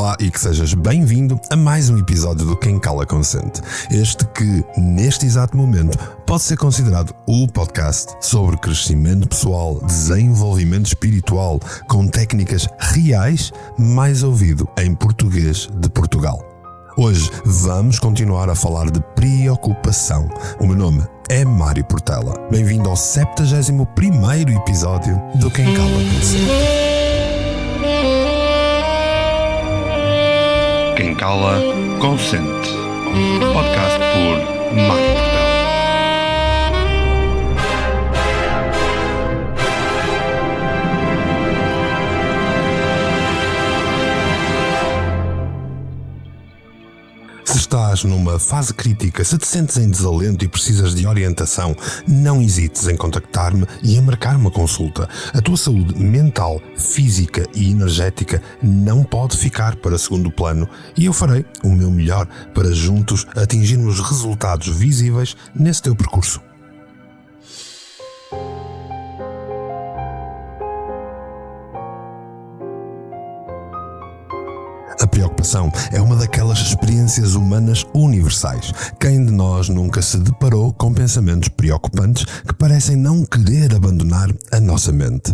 Olá e que sejas bem-vindo a mais um episódio do Quem Cala Consente. Este que, neste exato momento, pode ser considerado o podcast sobre crescimento pessoal, desenvolvimento espiritual, com técnicas reais, mais ouvido em português de Portugal. Hoje vamos continuar a falar de preocupação. O meu nome é Mário Portela. Bem-vindo ao 71º episódio do Quem Cala Consente. Quem Cala Consente. Podcast por Mário Portela. Se estás numa fase crítica, se te sentes em desalento e precisas de orientação, não hesites em contactar-me e em marcar uma consulta. A tua saúde mental, física e energética não pode ficar para segundo plano e eu farei o meu melhor para juntos atingirmos resultados visíveis nesse teu percurso. A preocupação é uma daquelas experiências humanas universais. Quem de nós nunca se deparou com pensamentos preocupantes que parecem não querer abandonar a nossa mente?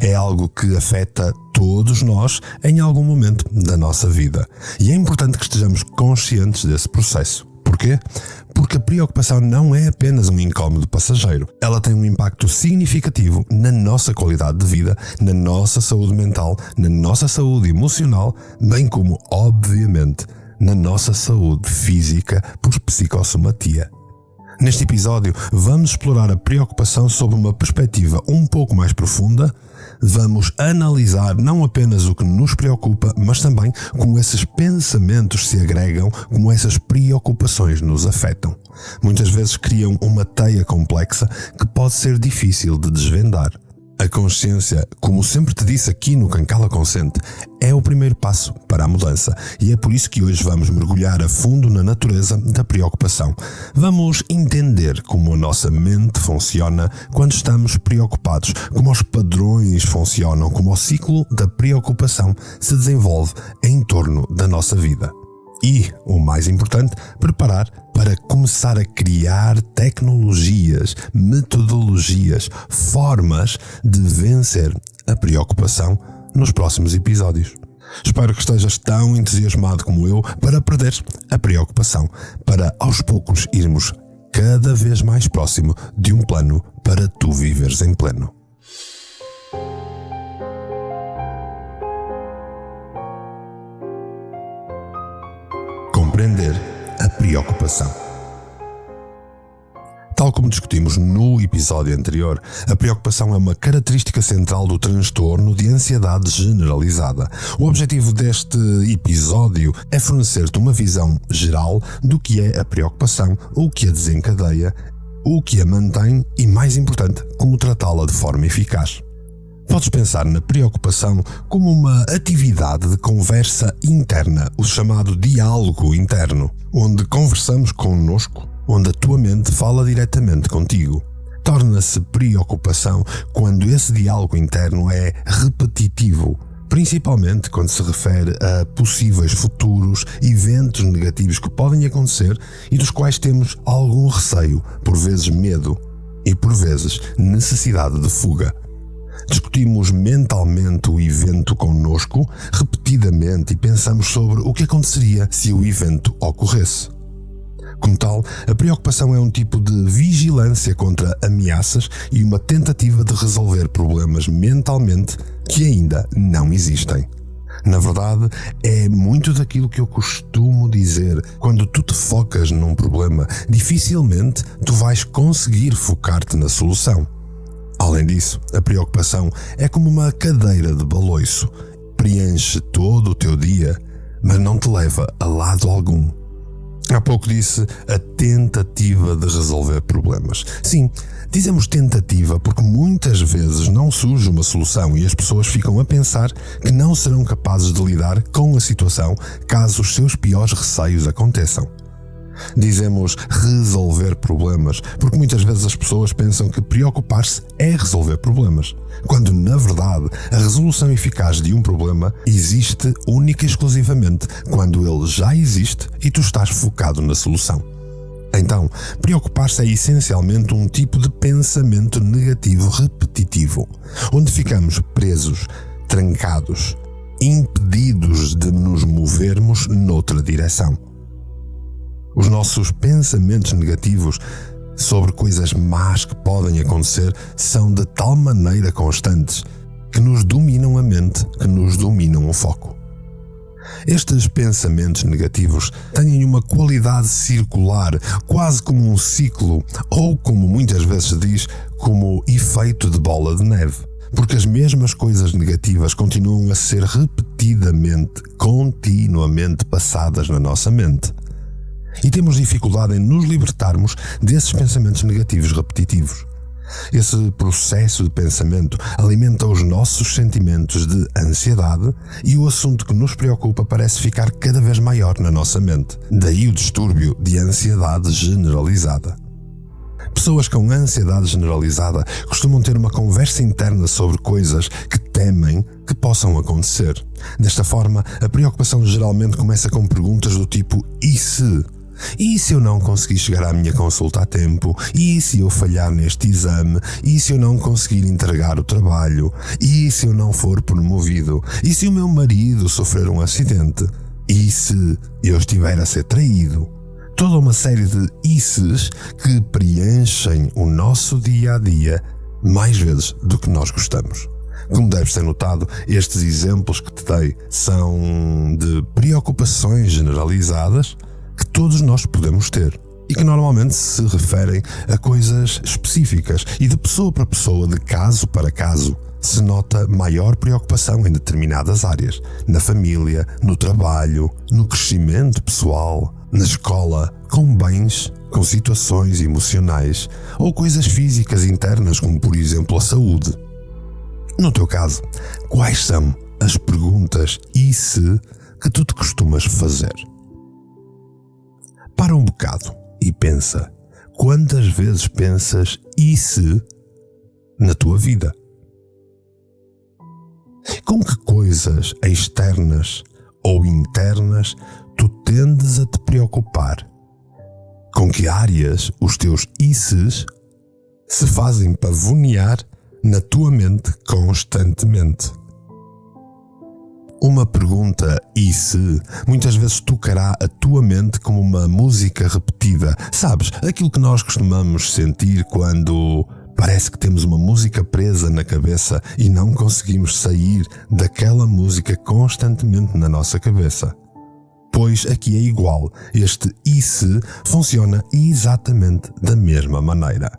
É algo que afeta todos nós em algum momento da nossa vida. E é importante que estejamos conscientes desse processo. Porquê? Porque a preocupação não é apenas um incómodo passageiro. Ela tem um impacto significativo na nossa qualidade de vida, na nossa saúde mental, na nossa saúde emocional, bem como, obviamente, na nossa saúde física por psicossomatia. Neste episódio, vamos explorar a preocupação sob uma perspectiva um pouco mais profunda. Vamos analisar não apenas o que nos preocupa, mas também como esses pensamentos se agregam, como essas preocupações nos afetam. Muitas vezes criam uma teia complexa que pode ser difícil de desvendar. A consciência, como sempre te disse aqui no Quem Cala Consente, é o primeiro passo para a mudança e é por isso que hoje vamos mergulhar a fundo na natureza da preocupação. Vamos entender como a nossa mente funciona quando estamos preocupados, como os padrões funcionam, como o ciclo da preocupação se desenvolve em torno da nossa vida. E, o mais importante, preparar para começar a criar tecnologias, metodologias, formas de vencer a preocupação nos próximos episódios. Espero que estejas tão entusiasmado como eu para perder a preocupação, para aos poucos irmos cada vez mais próximo de um plano para tu viveres em pleno. Compreender a preocupação. Tal como discutimos no episódio anterior, a preocupação é uma característica central do transtorno de ansiedade generalizada. O objetivo deste episódio é fornecer-te uma visão geral do que é a preocupação, o que a desencadeia, o que a mantém e, mais importante, como tratá-la de forma eficaz. Podes pensar na preocupação como uma atividade de conversa interna, o chamado diálogo interno, onde conversamos connosco, onde a tua mente fala diretamente contigo. Torna-se preocupação quando esse diálogo interno é repetitivo, principalmente quando se refere a possíveis futuros eventos negativos que podem acontecer e dos quais temos algum receio, por vezes medo e por vezes necessidade de fuga. Discutimos mentalmente o evento connosco repetidamente e pensamos sobre o que aconteceria se o evento ocorresse. Como tal, a preocupação é um tipo de vigilância contra ameaças e uma tentativa de resolver problemas mentalmente que ainda não existem. Na verdade, é muito daquilo que eu costumo dizer: quando tu te focas num problema, dificilmente tu vais conseguir focar-te na solução. Além disso, a preocupação é como uma cadeira de baloiço. Preenche todo o teu dia, mas não te leva a lado algum. Há pouco disse a tentativa de resolver problemas. Sim, dizemos tentativa porque muitas vezes não surge uma solução e as pessoas ficam a pensar que não serão capazes de lidar com a situação caso os seus piores receios aconteçam. Dizemos resolver problemas, porque muitas vezes as pessoas pensam que preocupar-se é resolver problemas, quando na verdade a resolução eficaz de um problema existe única e exclusivamente quando ele já existe e tu estás focado na solução. Então, preocupar-se é essencialmente um tipo de pensamento negativo repetitivo, onde ficamos presos, trancados, impedidos de nos movermos noutra direção. Os nossos pensamentos negativos sobre coisas más que podem acontecer são de tal maneira constantes que nos dominam a mente, que nos dominam o foco. Estes pensamentos negativos têm uma qualidade circular, quase como um ciclo, ou como muitas vezes se diz, como efeito de bola de neve, porque as mesmas coisas negativas continuam a ser repetidamente, continuamente passadas na nossa mente. E temos dificuldade em nos libertarmos desses pensamentos negativos repetitivos. Esse processo de pensamento alimenta os nossos sentimentos de ansiedade e o assunto que nos preocupa parece ficar cada vez maior na nossa mente. Daí o distúrbio de ansiedade generalizada. Pessoas com ansiedade generalizada costumam ter uma conversa interna sobre coisas que temem que possam acontecer. Desta forma, a preocupação geralmente começa com perguntas do tipo "e se?" E se eu não conseguir chegar à minha consulta a tempo? E se eu falhar neste exame? E se eu não conseguir entregar o trabalho? E se eu não for promovido? E se o meu marido sofrer um acidente? E se eu estiver a ser traído? Toda uma série de "isses" que preenchem o nosso dia a dia mais vezes do que nós gostamos. Como deves ter notado, estes exemplos que te dei são de preocupações generalizadas que todos nós podemos ter e que normalmente se referem a coisas específicas e de pessoa para pessoa, de caso para caso, se nota maior preocupação em determinadas áreas, na família, no trabalho, no crescimento pessoal, na escola, com bens, com situações emocionais ou coisas físicas internas como por exemplo a saúde. No teu caso, quais são as perguntas "e se" que tu te costumas fazer? Para um bocado e pensa, quantas vezes pensas "e se" na tua vida? Com que coisas externas ou internas tu tendes a te preocupar? Com que áreas os teus "e se" se fazem pavonear na tua mente constantemente? Uma pergunta "e se" muitas vezes tocará a tua mente como uma música repetida. Sabes, aquilo que nós costumamos sentir quando parece que temos uma música presa na cabeça e não conseguimos sair daquela música constantemente na nossa cabeça. Pois aqui é igual, este "e se" funciona exatamente da mesma maneira.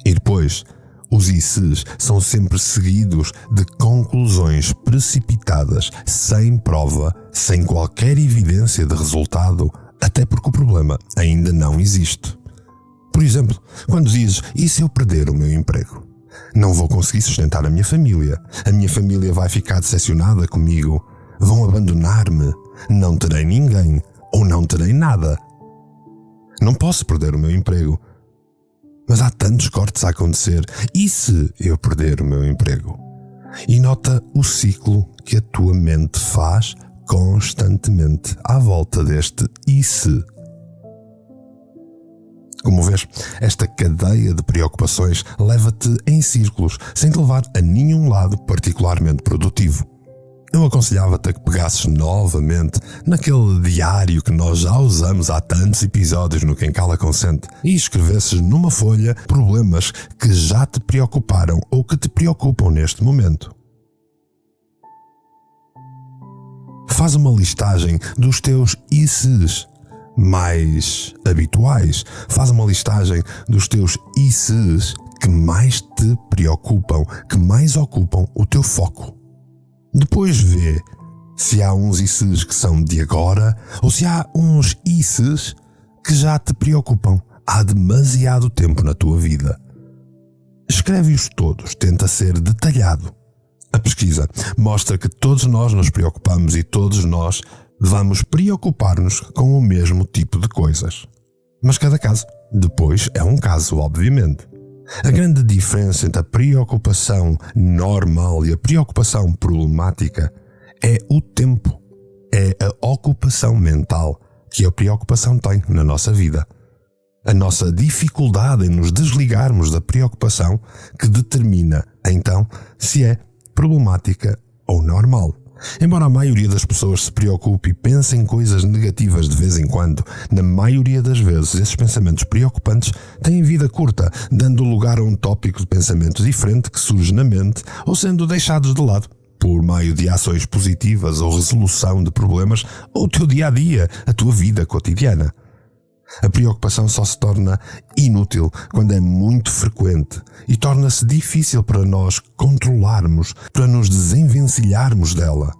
E depois, os "e se" são sempre seguidos de conclusões precipitadas, sem prova, sem qualquer evidência de resultado, até porque o problema ainda não existe. Por exemplo, quando dizes "e se eu perder o meu emprego? Não vou conseguir sustentar a minha família vai ficar decepcionada comigo, vão abandonar-me, não terei ninguém ou não terei nada. Não posso perder o meu emprego. Mas há tantos cortes a acontecer. E se eu perder o meu emprego?" E nota o ciclo que a tua mente faz constantemente à volta deste "e se". Como vês, esta cadeia de preocupações leva-te em círculos, sem te levar a nenhum lado particularmente produtivo. Eu aconselhava-te a que pegasses novamente naquele diário que nós já usamos há tantos episódios no Quem Cala Consente e escrevesses numa folha problemas que já te preocuparam ou que te preocupam neste momento. Faz uma listagem dos teus "e se" mais habituais. Faz uma listagem dos teus "e se" que mais te preocupam, que mais ocupam o teu foco. Depois vê se há uns "e se" que são de agora ou se há uns "e se" que já te preocupam há demasiado tempo na tua vida. Escreve-os todos, tenta ser detalhado. A pesquisa mostra que todos nós nos preocupamos e todos nós Vamos preocupar-nos com o mesmo tipo de coisas. Mas cada caso, depois, é um caso, obviamente. A grande diferença entre a preocupação normal e a preocupação problemática é o tempo, é a ocupação mental que a preocupação tem na nossa vida. A nossa dificuldade em nos desligarmos da preocupação que determina, então, se é problemática ou normal. Embora a maioria das pessoas se preocupe e pense em coisas negativas de vez em quando, na maioria das vezes esses pensamentos preocupantes têm vida curta, dando lugar a um tópico de pensamento diferente que surge na mente ou sendo deixados de lado por meio de ações positivas ou resolução de problemas ou o teu dia-a-dia, a tua vida cotidiana. A preocupação só se torna inútil quando é muito frequente e torna-se difícil para nós controlarmos, para nos desenvencilharmos dela.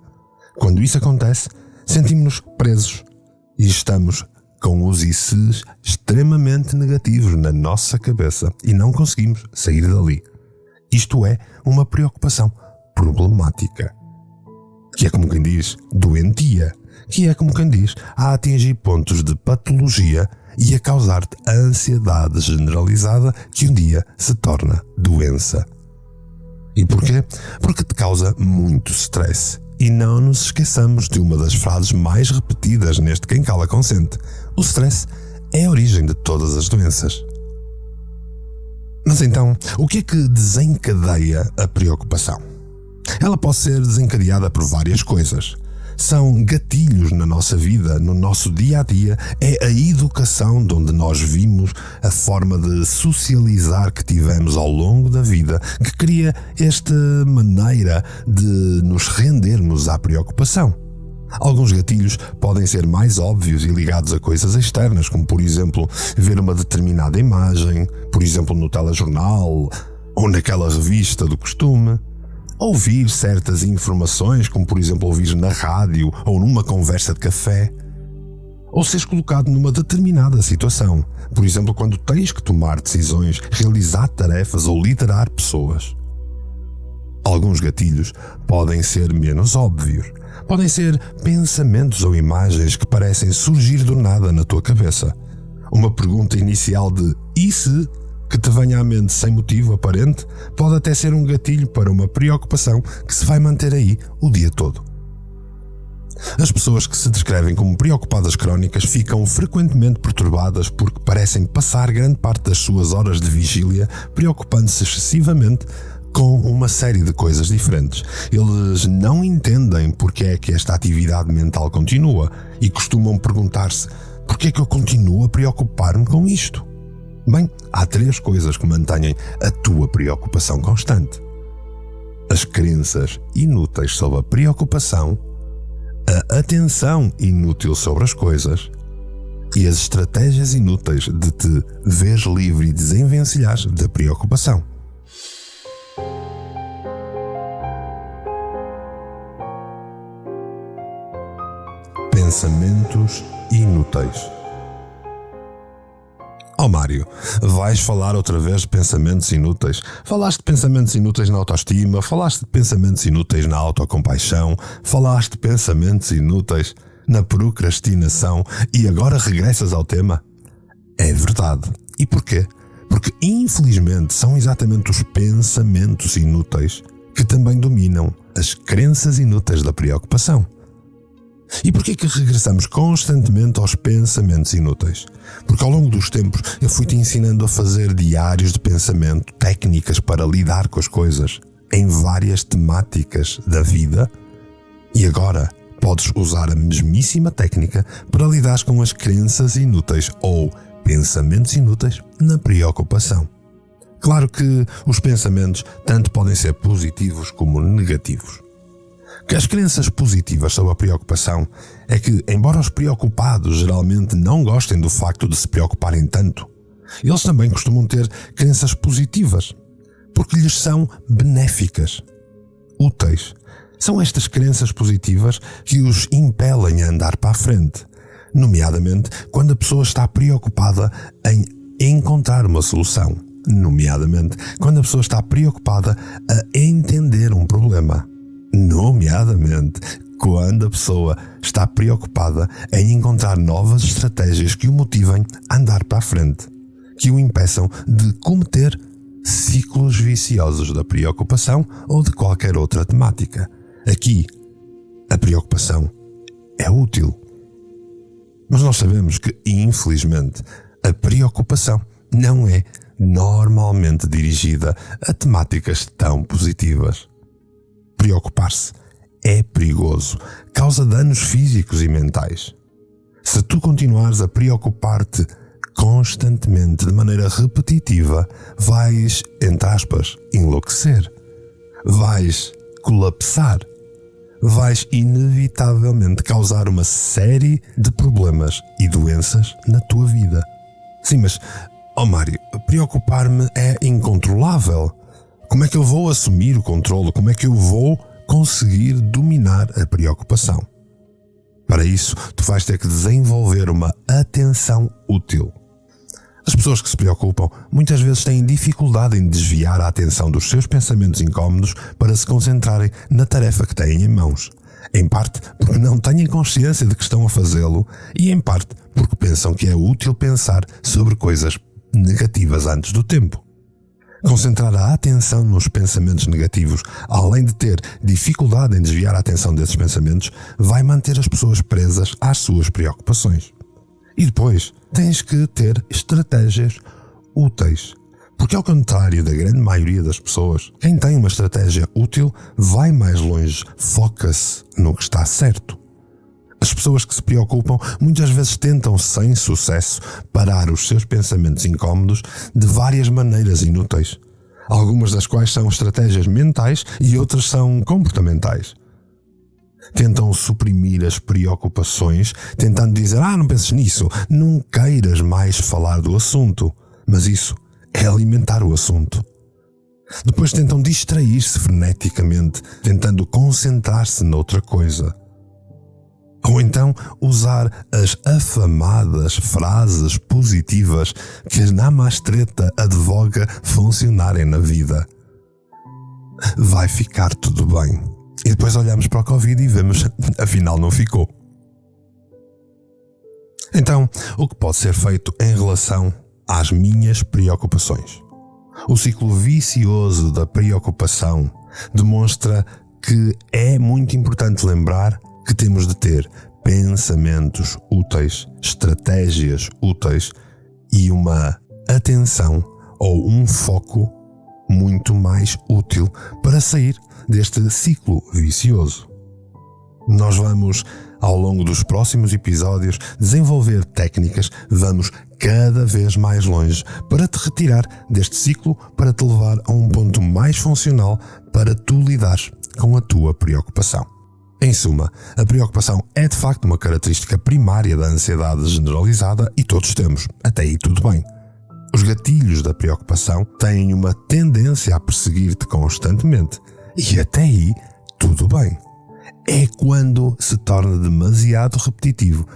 Quando isso acontece, sentimos-nos presos e estamos com os ICs extremamente negativos na nossa cabeça e não conseguimos sair dali. Isto é uma preocupação problemática, que é como quem diz doentia, que é como quem diz a atingir pontos de patologia e a causar-te a ansiedade generalizada que um dia se torna doença. E porquê? Porque te causa muito stress. E não nos esqueçamos de uma das frases mais repetidas neste Quem Cala Consente. O stress é a origem de todas as doenças. Mas então, o que é que desencadeia a preocupação? Ela pode ser desencadeada por várias coisas. São gatilhos na nossa vida, no nosso dia-a-dia, é a educação de onde nós vimos, a forma de socializar que tivemos ao longo da vida, que cria esta maneira de nos rendermos à preocupação. Alguns gatilhos podem ser mais óbvios e ligados a coisas externas, como por exemplo, ver uma determinada imagem, por exemplo no telejornal ou naquela revista do costume. Ouvir certas informações, como por exemplo ouvir na rádio ou numa conversa de café. Ou seres colocado numa determinada situação, por exemplo quando tens que tomar decisões, realizar tarefas ou liderar pessoas. Alguns gatilhos podem ser menos óbvios. Podem ser pensamentos ou imagens que parecem surgir do nada na tua cabeça. Uma pergunta inicial de "e se?" que te venha à mente sem motivo aparente, pode até ser um gatilho para uma preocupação que se vai manter aí o dia todo. As pessoas que se descrevem como preocupadas crónicas ficam frequentemente perturbadas porque parecem passar grande parte das suas horas de vigília preocupando-se excessivamente com uma série de coisas diferentes. Eles não entendem porque é que esta atividade mental continua e costumam perguntar-se: porquê é que eu continuo a preocupar-me com isto? Bem, há 3 coisas que mantêm a tua preocupação constante: as crenças inúteis sobre a preocupação, a atenção inútil sobre as coisas e as estratégias inúteis de te veres livre e desenvencilhares da preocupação. Pensamentos inúteis. Oh Mário, vais falar outra vez de pensamentos inúteis? Falaste de pensamentos inúteis na autoestima, falaste de pensamentos inúteis na autocompaixão, falaste de pensamentos inúteis na procrastinação e agora regressas ao tema? É verdade. E porquê? Porque infelizmente são exatamente os pensamentos inúteis que também dominam as crenças inúteis da preocupação. E porquê que regressamos constantemente aos pensamentos inúteis? Porque ao longo dos tempos eu fui-te ensinando a fazer diários de pensamento, técnicas para lidar com as coisas, em várias temáticas da vida, e agora podes usar a mesmíssima técnica para lidar com as crenças inúteis ou pensamentos inúteis na preocupação. Claro que os pensamentos tanto podem ser positivos como negativos. Que as crenças positivas sobre a preocupação é que, embora os preocupados geralmente não gostem do facto de se preocuparem tanto, eles também costumam ter crenças positivas, porque lhes são benéficas, úteis. São estas crenças positivas que os impelem a andar para a frente, nomeadamente quando a pessoa está preocupada em encontrar uma solução, nomeadamente quando a pessoa está preocupada a entender um problema, nomeadamente quando a pessoa está preocupada em encontrar novas estratégias que o motivem a andar para a frente, que o impeçam de cometer ciclos viciosos da preocupação ou de qualquer outra temática. Aqui, a preocupação é útil. Mas nós sabemos que, infelizmente, a preocupação não é normalmente dirigida a temáticas tão positivas. Preocupar-se é perigoso, causa danos físicos e mentais. Se tu continuares a preocupar-te constantemente, de maneira repetitiva, vais, entre aspas, enlouquecer. Vais colapsar. Vais inevitavelmente causar uma série de problemas e doenças na tua vida. Sim, mas, Mário, preocupar-me é incontrolável. Como é que eu vou assumir o controle? Como é que eu vou conseguir dominar a preocupação? Para isso, tu vais ter que desenvolver uma atenção útil. As pessoas que se preocupam muitas vezes têm dificuldade em desviar a atenção dos seus pensamentos incómodos para se concentrarem na tarefa que têm em mãos. Em parte porque não têm consciência de que estão a fazê-lo e em parte porque pensam que é útil pensar sobre coisas negativas antes do tempo. Concentrar a atenção nos pensamentos negativos, além de ter dificuldade em desviar a atenção desses pensamentos, vai manter as pessoas presas às suas preocupações. E depois, tens que ter estratégias úteis. Porque ao contrário da grande maioria das pessoas, quem tem uma estratégia útil vai mais longe, foca-se no que está certo. As pessoas que se preocupam muitas vezes tentam, sem sucesso, parar os seus pensamentos incómodos de várias maneiras inúteis. Algumas das quais são estratégias mentais e outras são comportamentais. Tentam suprimir as preocupações, tentando dizer, não penses nisso, não queiras mais falar do assunto. Mas isso é alimentar o assunto. Depois tentam distrair-se freneticamente, tentando concentrar-se noutra coisa. Ou então usar as afamadas frases positivas que a Namastreta advoga funcionarem na vida. Vai ficar tudo bem. E depois olhamos para o Covid e vemos, afinal não ficou. Então, o que pode ser feito em relação às minhas preocupações? O ciclo vicioso da preocupação demonstra que é muito importante lembrar que temos de ter pensamentos úteis, estratégias úteis e uma atenção ou um foco muito mais útil para sair deste ciclo vicioso. Nós vamos, ao longo dos próximos episódios, desenvolver técnicas, vamos cada vez mais longe para te retirar deste ciclo, para te levar a um ponto mais funcional para tu lidares com a tua preocupação. Em suma, a preocupação é de facto uma característica primária da ansiedade generalizada e todos temos, até aí tudo bem. Os gatilhos da preocupação têm uma tendência a perseguir-te constantemente e até aí tudo bem. É quando se torna demasiado repetitivo,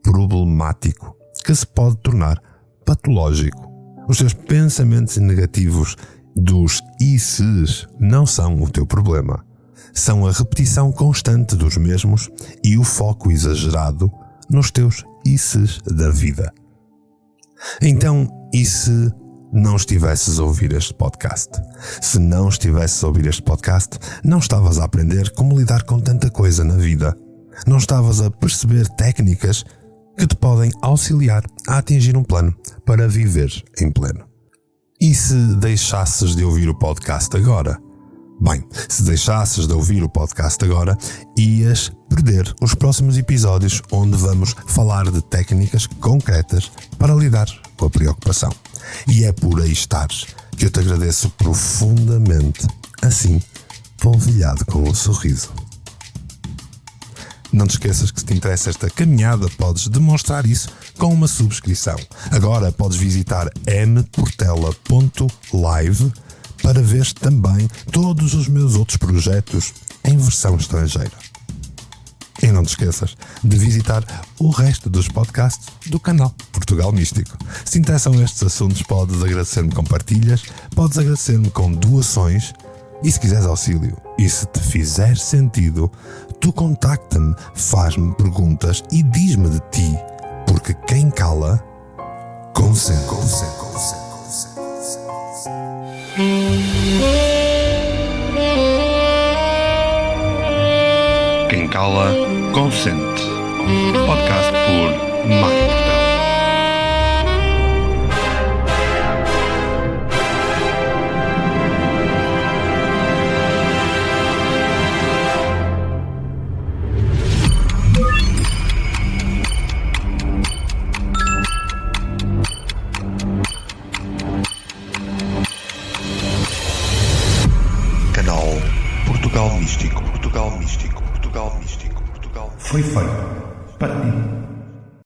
problemático, que se pode tornar patológico. Os teus pensamentos negativos dos ICs não são o teu problema. São a repetição constante dos mesmos e o foco exagerado nos teus ICs da vida. Então, e se não estivesses a ouvir este podcast? Se não estivesses a ouvir este podcast, não estavas a aprender como lidar com tanta coisa na vida. Não estavas a perceber técnicas que te podem auxiliar a atingir um plano para viver em pleno. E se deixasses de ouvir o podcast agora? Bem, se deixasses de ouvir o podcast agora, ias perder os próximos episódios onde vamos falar de técnicas concretas para lidar com a preocupação. E é por aí estares que eu te agradeço profundamente, assim, polvilhado com um sorriso. Não te esqueças que se te interessa esta caminhada, podes demonstrar isso com uma subscrição. Agora podes visitar mportela.live para ver também todos os meus outros projetos em versão estrangeira. E não te esqueças de visitar o resto dos podcasts do canal Portugal Místico. Se te interessam estes assuntos, podes agradecer-me com partilhas, podes agradecer-me com doações e se quiseres auxílio. E se te fizer sentido, Tu contacta-me, faz-me perguntas e diz-me de ti, porque quem cala, consente. Quem cala, consente. Podcast por Mário Portela. Canal Portugal Místico. Foi feito para ti.